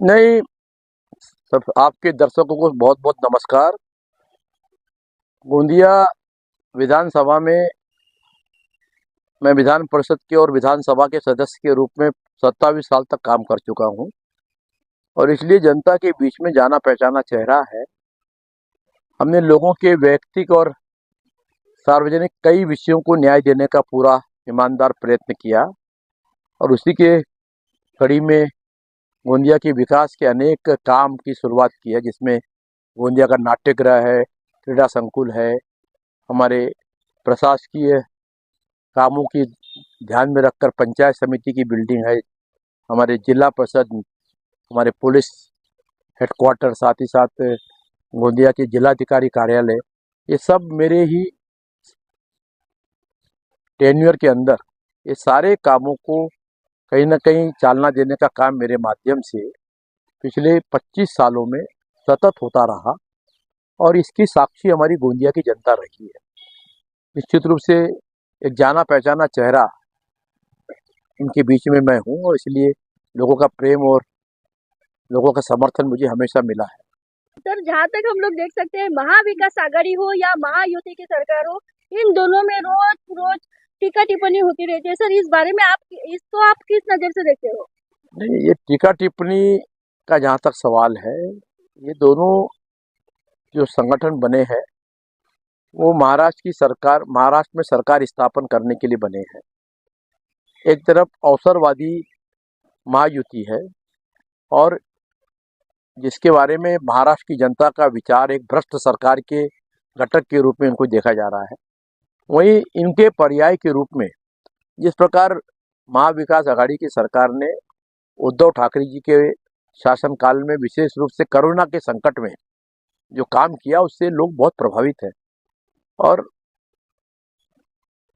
नहीं, सब आपके दर्शकों को बहुत बहुत नमस्कार। गोंदिया विधानसभा में मैं विधान परिषद के और विधानसभा के सदस्य के रूप में 27 साल तक काम कर चुका हूं और इसलिए जनता के बीच में जाना पहचाना चेहरा है। हमने लोगों के व्यक्तिगत और सार्वजनिक कई विषयों को न्याय देने का पूरा ईमानदार प्रयत्न किया और उसी के कड़ी में गोंदिया के विकास के अनेक काम की शुरुआत की है, जिसमें गोंदिया का नाट्यगृह है, क्रीड़ा संकुल है, हमारे प्रशासकीय कामों की ध्यान में रखकर पंचायत समिति की बिल्डिंग है, हमारे जिला परिषद, हमारे पुलिस हेडक्वार्टर, साथ ही साथ गोंदिया के जिलाधिकारी कार्यालय, ये सब मेरे ही टेन्योर के अंदर ये सारे कामों को कहीं ना कहीं चालना देने का काम मेरे माध्यम से पिछले 25 सालों में सतत होता रहा और इसकी साक्षी हमारी गोंदिया की जनता रही है। निश्चित रूप से एक जाना पहचाना चेहरा इनके बीच में मैं हूँ और इसलिए लोगों का प्रेम और लोगों का समर्थन मुझे हमेशा मिला है। सर, जहाँ तक हम लोग देख सकते हैं, महाविकास आघाड़ी हो या महायुति की सरकार हो, इन दोनों में रोज रोज टीका टिप्पणी होती रहती है। सर, इस बारे में आप किस नजर से देखते हो? नहीं, ये टीका टिप्पणी का जहाँ तक सवाल है, ये दोनों जो संगठन बने हैं वो महाराष्ट्र में सरकार स्थापन करने के लिए बने हैं। एक तरफ अवसरवादी महायुति है और जिसके बारे में महाराष्ट्र की जनता का विचार एक भ्रष्ट सरकार के घटक के रूप में इनको देखा जा रहा है। वहीं इनके पर्याय के रूप में जिस प्रकार महाविकास आघाड़ी की सरकार ने उद्धव ठाकरे जी के शासनकाल में विशेष रूप से कोरोना के संकट में जो काम किया, उससे लोग बहुत प्रभावित हैं और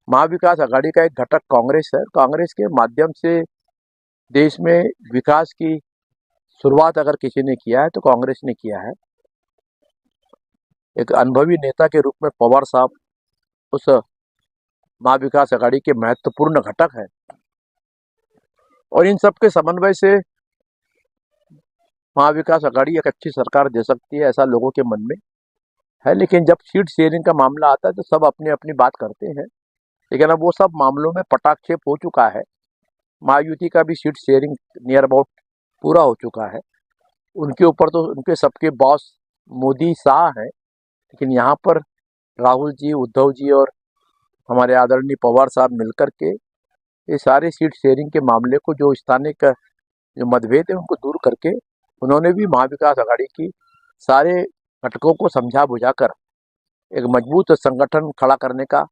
महाविकास आघाड़ी का एक घटक कांग्रेस है। कांग्रेस के माध्यम से देश में विकास की शुरुआत अगर किसी ने किया है तो कांग्रेस ने किया है। एक अनुभवी नेता के रूप में पवार साहब उस महाविकास आघाड़ी के महत्वपूर्ण घटक है और इन सब के समन्वय से महाविकास आघाड़ी एक अच्छी सरकार दे सकती है, ऐसा लोगों के मन में है। लेकिन जब सीट शेयरिंग का मामला आता है तो सब अपनी अपनी बात करते हैं, लेकिन अब वो सब मामलों में पटाक्षेप हो चुका है। महायुति का भी सीट शेयरिंग नियर अबाउट पूरा हो चुका है। उनके ऊपर तो उनके सबके बॉस मोदी शाह हैं, लेकिन यहाँ पर राहुल जी, उद्धव जी और हमारे आदरणीय पवार साहब मिलकर के ये सारे सीट शेयरिंग के मामले को, जो स्थानिक जो मतभेद है उनको दूर करके उन्होंने भी महाविकास आघाड़ी की सारे घटकों को समझा बुझाकर एक मजबूत संगठन खड़ा करने का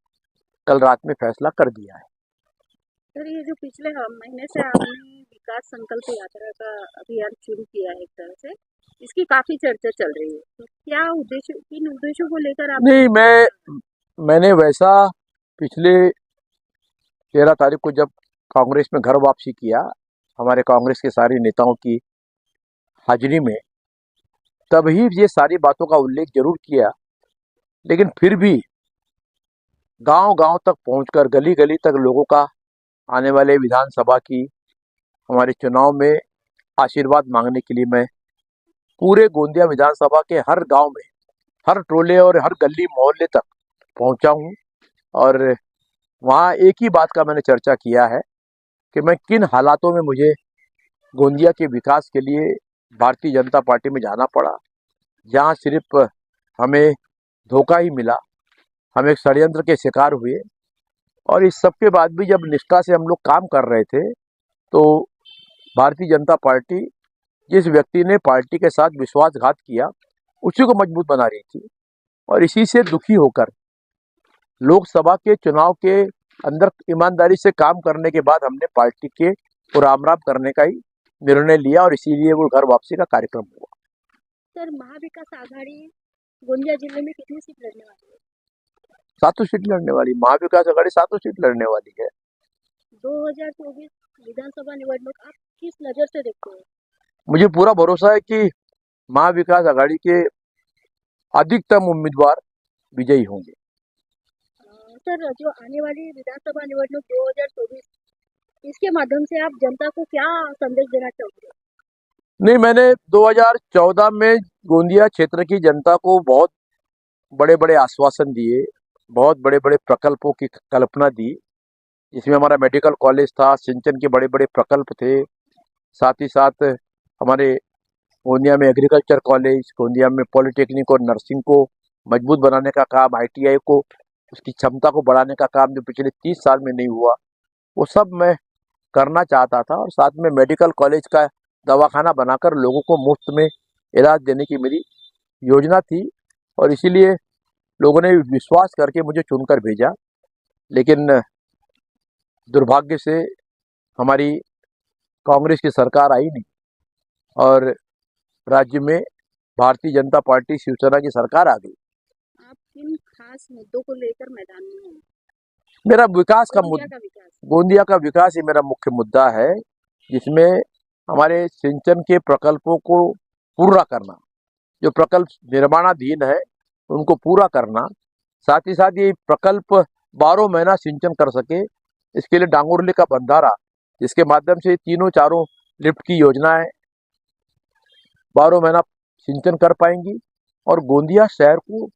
कल रात में फैसला कर दिया है। सर, ये जो पिछले महीने से आपने विकास संकल्प यात्रा का अभियान शुरू किया है, एक तरह से इसकी काफी चर्चा चल रही है, तो क्या उद्देश्य, किन उद्देश्यों को लेकर आप? नहीं, मैंने वैसा पिछले 13 तारीख को जब कांग्रेस में घर वापसी किया, हमारे कांग्रेस के सारे नेताओं की हाजिरी में, तभी ये सारी बातों का उल्लेख जरूर किया। लेकिन फिर भी गांव गांव तक पहुंचकर, गली गली तक लोगों का आने वाले विधानसभा की हमारे चुनाव में आशीर्वाद मांगने के लिए मैं पूरे गोंदिया विधानसभा के हर गांव में, हर टोले और हर गली मोहल्ले तक पहुंचा हूं और वहां एक ही बात का मैंने चर्चा किया है कि मैं किन हालातों में मुझे गोंदिया के विकास के लिए भारतीय जनता पार्टी में जाना पड़ा, जहां सिर्फ हमें धोखा ही मिला, हम एक षड्यंत्र के शिकार हुए और इस सब के बाद भी जब निष्ठा से हम लोग काम कर रहे थे तो भारतीय जनता पार्टी, जिस व्यक्ति ने पार्टी के साथ विश्वासघात किया, उसी को मजबूत बना रही थी और इसी से दुखी होकर लोकसभा के चुनाव के अंदर ईमानदारी से काम करने के बाद हमने पार्टी के को राम राम करने का ही निर्णय लिया और इसीलिए वो घर वापसी का कार्यक्रम हुआ। सर, महाविकास आघाड़ी गोंदिया जिले में कितनी सीट लड़ने वाली है? 7 सीट लड़ने वाली महाविकास आघाड़ी, 7 सीट लड़ने वाली है। 2024 विधानसभा निवडणूक आप किस नजर से देखते हो? मुझे पूरा भरोसा है कि महाविकास आघाड़ी के अधिकतम उम्मीदवार विजयी होंगे। सर, जो आने वाली विधानसभा निवडणूक 2024, इसके माध्यम से आप जनता को क्या संदेश देना चाहोगे? नहीं, मैंने 2014 में गोंदिया क्षेत्र की जनता को बहुत बड़े बड़े आश्वासन दिए, बहुत बड़े बड़े प्रकल्पों की कल्पना दी, जिसमें हमारा मेडिकल कॉलेज था, सिंचन के बड़े बड़े प्रकल्प थे। साथ ही साथ हमारे गोंदिया में एग्रीकल्चर कॉलेज, गोंदिया में पॉलिटेक्निक और नर्सिंग को मजबूत बनाने का काम, आईटीआई को उसकी क्षमता को बढ़ाने का काम जो पिछले 30 साल में नहीं हुआ, वो सब मैं करना चाहता था। और साथ में मेडिकल कॉलेज का दवाखाना बनाकर लोगों को मुफ्त में इलाज देने की मेरी योजना थी, और इसीलिए लोगों ने विश्वास करके मुझे चुनकर भेजा। लेकिन दुर्भाग्य से हमारी कांग्रेस की सरकार आई नहीं, और राज्य में भारतीय जनता पार्टी शिवसेना की सरकार आ गई। आप किन खास मुद्दों को लेकर मैदान में हैं? मेरा विकास का गोंदिया मुद्दा, का विकास। गोंदिया का विकास ही मेरा मुख्य मुद्दा है, जिसमें हमारे सिंचन के प्रकल्पों को पूरा करना, जो प्रकल्प निर्माणाधीन है उनको पूरा करना, साथ ही साथ ये प्रकल्प 12 महीना सिंचन कर सके, इसके लिए डांगुरली का बंधारा, जिसके माध्यम से तीनों चारों लिफ्ट की योजनाएं 12 महीना सिंचन कर पाएंगी, और गोंदिया शहर को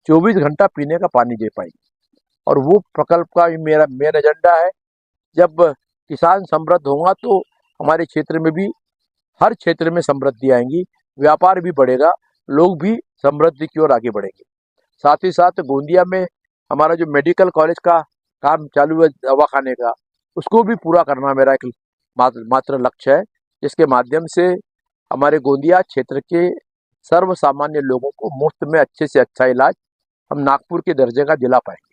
24 घंटा पीने का पानी दे पाएंगी। और वो प्रकल्प का ही मेरा मेन एजेंडा है। जब किसान समृद्ध होगा तो हमारे क्षेत्र में भी, हर क्षेत्र में समृद्धि आएंगी, व्यापार भी बढ़ेगा, लोग भी समृद्धि की ओर आगे बढ़ेंगे। साथ ही साथ गोंदिया में हमारा जो मेडिकल कॉलेज का काम चालू है दवाखाने का, उसको भी पूरा करना मेरा एक मात्र लक्ष्य है, जिसके माध्यम से हमारे गोंदिया क्षेत्र के सर्व सामान्य लोगों को मुफ्त में अच्छे से अच्छा इलाज हम नागपुर के दर्जे का दिला पाएंगे।